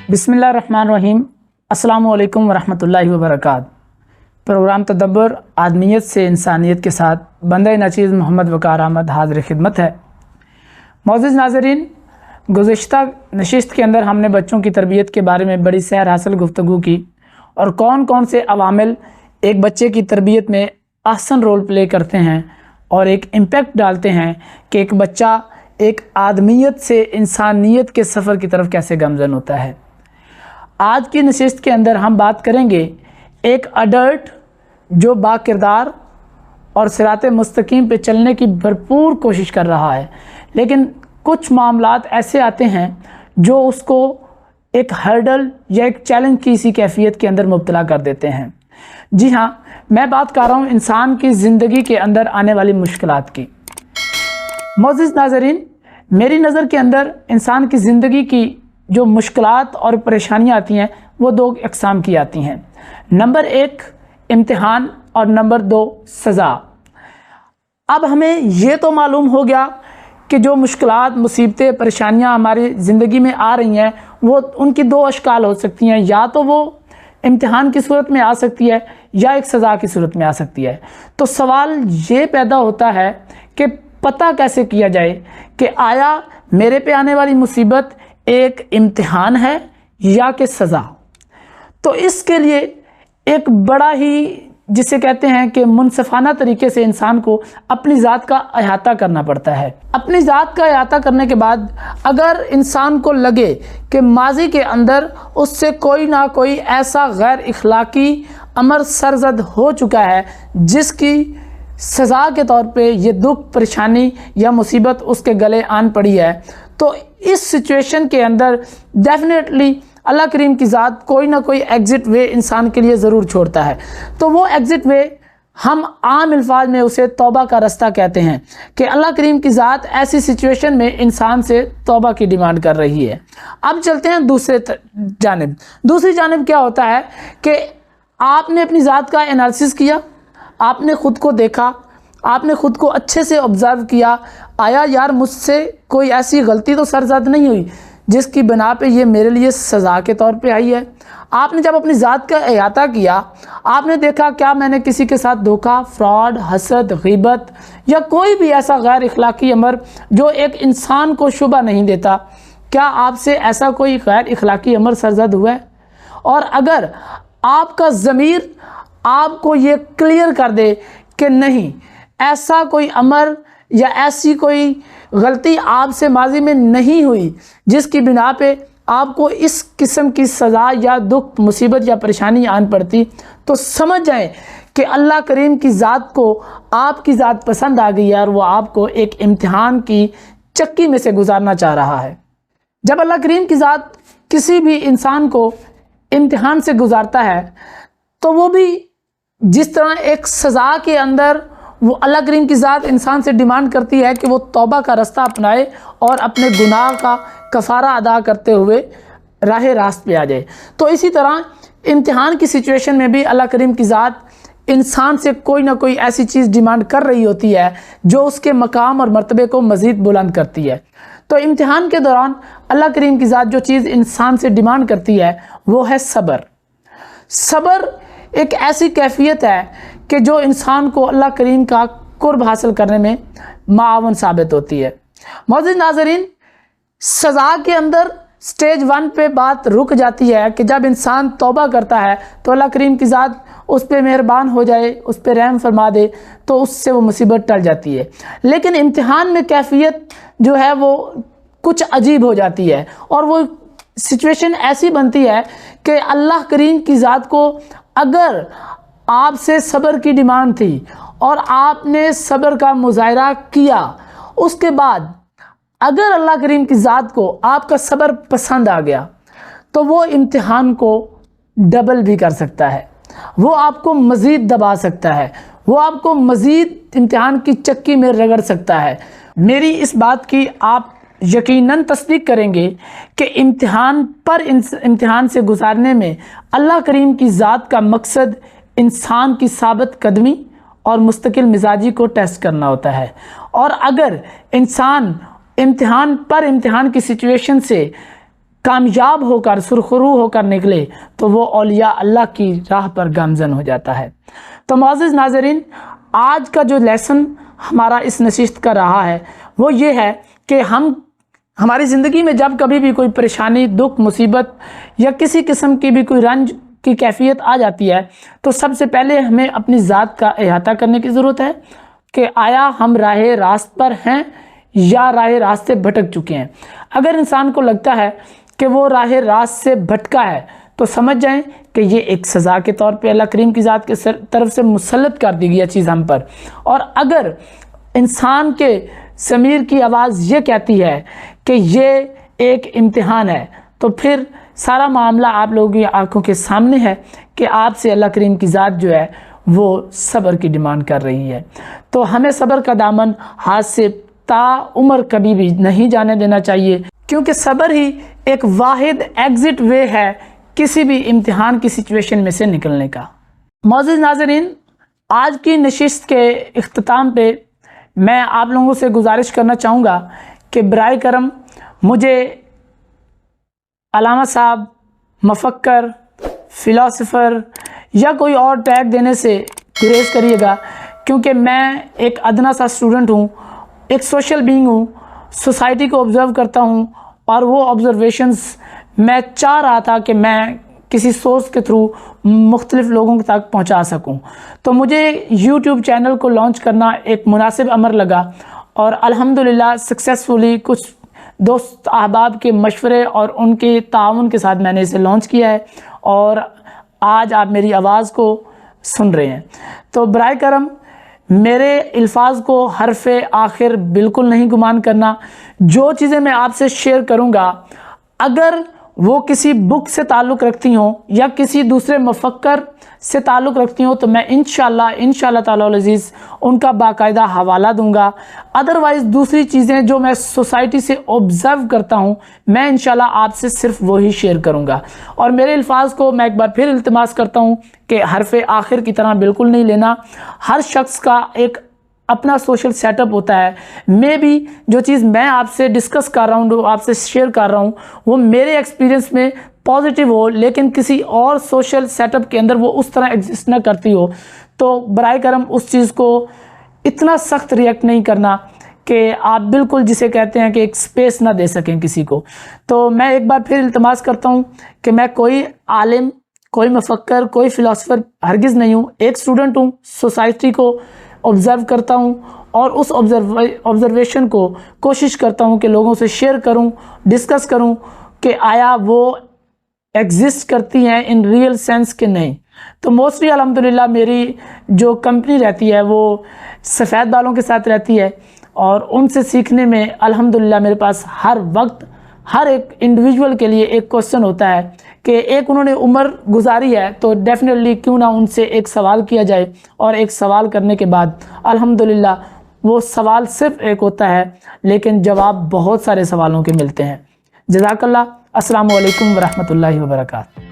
बिस्मिल्लाहिर्रहमानिर्रहीम। अस्सलामु अलैकुम वरहमतुल्लाहि वबरकात। प्रोग्राम तदब्बर आदमियत से इंसानियत के साथ बंदे नचीज़ मोहम्मद वक़ार अहमद हाज़िर खिदमत है। मौजूद नाज़रीन, गुज़िश्ता नशिस्त के अंदर हमने बच्चों की तरबियत के बारे में बड़ी सैर हासिल गुफ्तगू की और कौन कौन से अवामिल एक बच्चे की तरबियत में अहसन रोल प्ले करते हैं और एक इम्पैक्ट डालते हैं कि एक बच्चा एक आदमियत से इंसानियत के सफ़र की तरफ कैसे गमज़न होता है। आज की नशिस्त के अंदर हम बात करेंगे एक अडल्ट जो बाकिरदार और सिरात मुस्तकीम पे चलने की भरपूर कोशिश कर रहा है, लेकिन कुछ मामलात ऐसे आते हैं जो उसको एक हर्डल या एक चैलेंज की इसी कैफियत के अंदर मुब्तला कर देते हैं। जी हाँ, मैं बात कर रहा हूँ इंसान की ज़िंदगी के अंदर आने वाली मुश्किलात की। मौजूद नाज़रीन, मेरी नज़र के अंदर इंसान की ज़िंदगी की जो मुश्किलात और परेशानियाँ आती हैं वो दो अक़साम की आती हैं। नंबर एक इम्तिहान और नंबर दो सज़ा। अब हमें ये तो मालूम हो गया कि जो मुश्किलात, मुसीबतें, परेशानियाँ हमारी ज़िंदगी में आ रही हैं वो उनकी दो अशकाल हो सकती हैं, या तो वो इम्तिहान की सूरत में आ सकती है या एक सज़ा की सूरत में आ सकती है। तो सवाल ये पैदा होता है कि पता कैसे किया जाए कि आया मेरे पे आने वाली मुसीबत एक इम्तिहान है या कि सज़ा। तो इसके लिए एक बड़ा ही, जिसे कहते हैं कि मुनसिफाना तरीके से इंसान को अपनी ज़ात का अहाता करना पड़ता है। अपनी ज़ात का अहाता करने के बाद अगर इंसान को लगे कि माजी के अंदर उससे कोई ना कोई ऐसा गैर इखलाकी अमर सरजद हो चुका है जिसकी सज़ा के तौर पे ये दुख, परेशानी या मुसीबत उसके गले आन पड़ी है, तो इस सिचुएशन के अंदर डेफिनेटली अल्लाह करीम की ज़ात कोई ना कोई एग्ज़िट वे इंसान के लिए ज़रूर छोड़ता है। तो वो एग्ज़िट वे हम आम अल्फाज में उसे तौबा का रास्ता कहते हैं कि अल्लाह करीम की ज़ात ऐसी सिचुएशन में इंसान से तौबा की डिमांड कर रही है। अब चलते हैं दूसरी जानिब क्या होता है कि आपने अपनी ज़ात का एनालिसिस किया, आपने ख़ुद को देखा, आपने ख़ुद को अच्छे से ऑब्ज़र्व किया, आया यार मुझसे कोई ऐसी गलती तो सरज़द नहीं हुई जिसकी बिना पे ये मेरे लिए सज़ा के तौर पे आई है। आपने जब अपनी ज़ात का अहाता किया, आपने देखा क्या मैंने किसी के साथ धोखा, फ्रॉड, हसद, ग़ीबत या कोई भी ऐसा गैर इखलाकी अमर जो एक इंसान को शुबा नहीं देता, क्या आपसे ऐसा कोई गैर इखलाकी अमर सरज़द हुआ है? और अगर आपका ज़मीर आपको ये क्लियर कर दे कि नहीं, ऐसा कोई अमर या ऐसी कोई गलती आपसे माजी में नहीं हुई जिसकी बिना पे आपको इस किस्म की सज़ा या दुख, मुसीबत या परेशानी आन पड़ती, तो समझ जाएं कि अल्लाह करीम की ज़ात को आपकी ज़ात पसंद आ गई है और वो आपको एक इम्तिहान की चक्की में से गुजारना चाह रहा है। जब अल्लाह करीम की ज़ात किसी भी इंसान को इम्तिहान से गुजारता है तो वो भी जिस तरह एक सज़ा के अंदर वो अल्लाह करीम की ज़ात इंसान से डिमांड करती है कि वो तौबा का रास्ता अपनाए और अपने गुनाह का कफ़ारा अदा करते हुए राह रास्त पे आ जाए, तो इसी तरह इम्तिहान की सिचुएशन में भी अल्लाह करीम की ज़ात इंसान से कोई ना कोई ऐसी चीज़ डिमांड कर रही होती है जो उसके मकाम और मर्तबे को मज़ीद बुलंद करती है। तो इम्तिहान के दौरान अल्लाह करीम की ज़ात जो चीज़ इंसान से डिमांड करती है वो है सब्र। सब्र एक ऐसी कैफियत है कि जो इंसान को अल्लाह करीम का कुर्ब हासिल करने में मावन साबित होती है। मौजूद नाज़रीन, सज़ा के अंदर स्टेज 1 पे बात रुक जाती है कि जब इंसान तौबा करता है तो अल्लाह करीम की ज़ात उस पर मेहरबान हो जाए, उस पर रहम फरमा दे, तो उससे वो मुसीबत टल जाती है। लेकिन इम्तिहान में कैफियत जो है वो कुछ अजीब हो जाती है और वो सिचुएशन ऐसी बनती है कि अल्लाह करीम की ज़ात को अगर आपसे सब्र की डिमांड थी और आपने सब्र का मुज़ाहिरा किया, उसके बाद अगर अल्लाह करीम की ज़ात को आपका सब्र पसंद आ गया तो वो इम्तिहान को डबल भी कर सकता है, वो आपको मज़ीद दबा सकता है, वो आपको मज़ीद इम्तिहान की चक्की में रगड़ सकता है। मेरी इस बात की आप यकीनन तस्दीक करेंगे कि इम्तिहान से गुजारने में अल्लाह करीम की ज़ात का मकसद इंसान की साबित कदमी और मुस्तकिल मिजाजी को टेस्ट करना होता है। और अगर इंसान इम्तिहान की सिचुएशन से کامیاب ہو کر سرخرو ہو کر نکلے تو وہ اولیاء اللہ کی راہ پر گامزن ہو جاتا ہے۔ تو معزز ناظرین، آج کا جو لیسن ہمارا اس نشست کا رہا ہے وہ یہ ہے کہ ہماری زندگی میں جب کبھی بھی کوئی پریشانی، دکھ، مصیبت یا کسی قسم کی بھی کوئی رنج کی کیفیت آ جاتی ہے تو سب سے پہلے ہمیں اپنی ذات کا احاطہ کرنے کی ضرورت ہے کہ آیا ہم راہ راست پر ہیں یا راہ راست سے بھٹک چکے ہیں۔ اگر انسان کو لگتا ہے کہ وہ راہ راست سے بھٹکا ہے تو سمجھ جائیں کہ یہ ایک سزا کے طور پہ اللہ کریم کی ذات کی طرف سے مسلط کر دی گئی چیز ہم پر، اور اگر انسان کے ضمیر کی آواز یہ کہتی ہے کہ یہ ایک امتحان ہے تو پھر سارا معاملہ آپ لوگوں کی آنکھوں کے سامنے ہے کہ آپ سے اللہ کریم کی ذات جو ہے وہ صبر کی ڈیمانڈ کر رہی ہے۔ تو ہمیں صبر کا دامن ہاتھ سے تا عمر کبھی بھی نہیں جانے دینا چاہیے، کیونکہ صبر ہی ایک واحد ایگزٹ وے ہے کسی بھی امتحان کی سچویشن میں سے نکلنے کا۔ معزز ناظرین، آج کی نشست کے اختتام پہ میں آپ لوگوں سے گزارش کرنا چاہوں گا کہ برائے کرم مجھے علامہ صاحب، مفکر، فلاسفر یا کوئی اور ٹیگ دینے سے گریز کریے گا، کیونکہ میں ایک ادنا سا اسٹوڈنٹ ہوں، ایک سوشل بینگ ہوں، سوسائٹی کو آبزرو کرتا ہوں، اور وہ آبزرویشنز میں چاہ رہا تھا کہ میں کسی سورس کے تھرو مختلف لوگوں تک پہنچا سکوں۔ تو مجھے یوٹیوب چینل کو لانچ کرنا ایک مناسب امر لگا، اور الحمدللہ سکسیسفلی کچھ دوست احباب کے مشورے اور ان کے تعاون کے ساتھ میں نے اسے لانچ کیا ہے، اور آج آپ میری آواز کو سن رہے ہیں۔ تو برائے کرم میرے الفاظ کو حرف آخر بالکل نہیں گمان کرنا۔ جو چیزیں میں آپ سے شیئر کروں گا اگر وہ کسی بک سے تعلق رکھتی ہوں یا کسی دوسرے مفکر سے تعلق رکھتی ہوں تو میں انشاءاللہ تعالی العزیز ان کا باقاعدہ حوالہ دوں گا۔ ادروائز دوسری چیزیں جو میں سوسائٹی سے آبزرو کرتا ہوں میں انشاءاللہ آپ سے صرف وہی شیئر کروں گا، اور میرے الفاظ کو میں ایک بار پھر التماس کرتا ہوں کہ حرف آخر کی طرح بالکل نہیں لینا۔ ہر شخص کا ایک اپنا سوشل سیٹ اپ ہوتا ہے، میں بھی جو چیز میں آپ سے ڈسکس کر رہا ہوں، جو آپ سے شیئر کر رہا ہوں وہ میرے ایکسپیرینس میں پازیٹیو ہو لیکن کسی اور سوشل سیٹ اپ کے اندر وہ اس طرح ایگزسٹ نہ کرتی ہو، تو برائے کرم اس چیز کو اتنا سخت ریئیکٹ نہیں کرنا کہ آپ بالکل جسے کہتے ہیں کہ ایک سپیس نہ دے سکیں کسی کو۔ تو میں ایک بار پھر التماس کرتا ہوں کہ میں کوئی عالم، کوئی مفکر، کوئی فلاسفر ہرگز نہیں ہوں، ایک اسٹوڈنٹ ہوں، سوسائٹی کو آبزرو کرتا ہوں اور اس آبزرویشن کو کوشش کرتا ہوں کہ لوگوں سے شیئر کروں، ڈسکس کروں کہ آیا وہ ایگزسٹ کرتی ہیں ان ریئل سینس کہ نہیں۔ تو موسٹلی الحمدللہ میری جو کمپنی رہتی ہے وہ سفید بالوں کے ساتھ رہتی ہے، اور ان سے سیکھنے میں الحمدللہ میرے پاس ہر وقت ہر ایک انڈیویجول کے لیے ایک کوسچن ہوتا ہے کہ ایک انہوں نے عمر گزاری ہے تو ڈیفینیٹلی کیوں نہ ان سے ایک سوال کیا جائے، اور ایک سوال کرنے کے بعد الحمدللہ وہ سوال صرف ایک ہوتا ہے لیکن جواب بہت سارے سوالوں کے ملتے ہیں۔ جزاک اللہ۔ السلام علیکم ورحمۃ اللہ وبرکاتہ۔